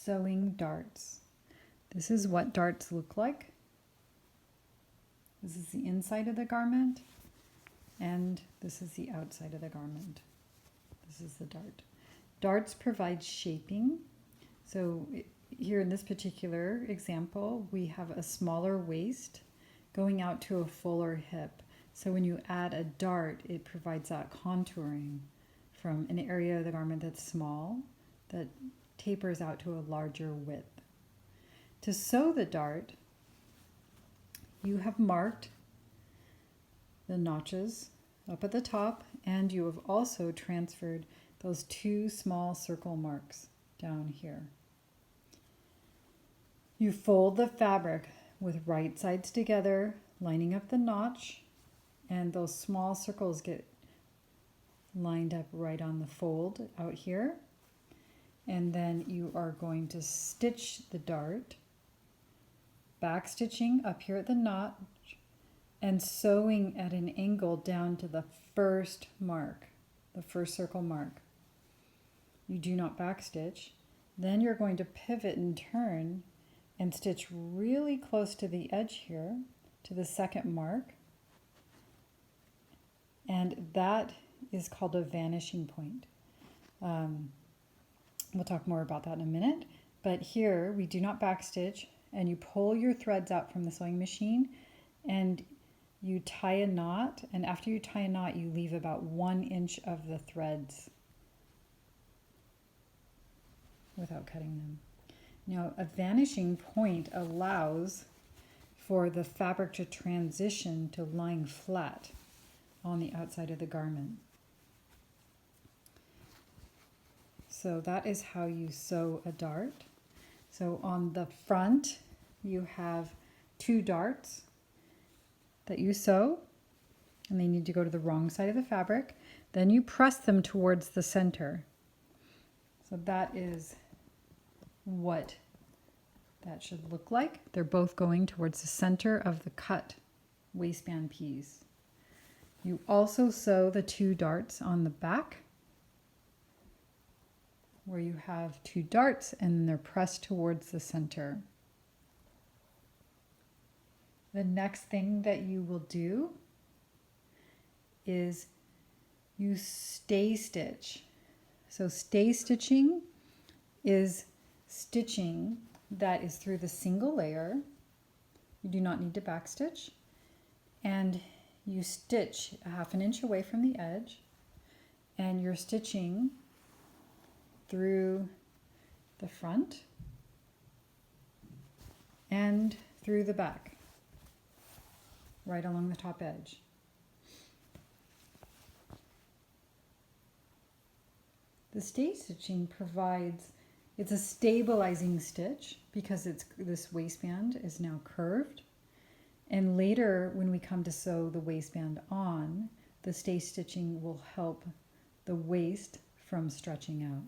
Sewing darts. This is what darts look like. This is the inside of the garment, and this is the outside of the garment. This is the dart. Darts provide shaping. So here in this particular example, we have a smaller waist going out to a fuller hip. So when you add a dart, it provides that contouring from an area of the garment that's small, that tapers out to a larger width. To sew the dart, you have marked the notches up at the top, and you have also transferred those 2 small circle marks down here. You fold the fabric with right sides together, lining up the notch, and those small circles get lined up right on the fold out here. And then you are going to stitch the dart, back stitching up here at the notch and sewing at an angle down to the first mark, the first circle mark. You do not back stitch. Then you're going to pivot and turn and stitch really close to the edge here, to the second mark. And that is called a vanishing point. We'll talk more about that in a minute. But here we do not back stitch, and you pull your threads out from the sewing machine and you tie a knot, and after you tie a knot you leave about 1 inch of the threads without cutting them. Now a vanishing point allows for the fabric to transition to lying flat on the outside of the garment. So that is how you sew a dart. So on the front you have 2 darts that you sew, and they need to go to the wrong side of the fabric. Then you press them towards the center. So that is what that should look like. They're both going towards the center of the cut waistband piece. You also sew the 2 darts on the back, where you have 2 darts and they're pressed towards the center. The next thing that you will do is you stay stitch. So stay stitching is stitching that is through the single layer. You do not need to back stitch, and you stitch a 1/2 inch away from the edge, and you're stitching through the front and through the back, right along the top edge. The stay stitching provides, it's a stabilizing stitch because this waistband is now curved, and later when we come to sew the waistband on, the stay stitching will help the waist from stretching out.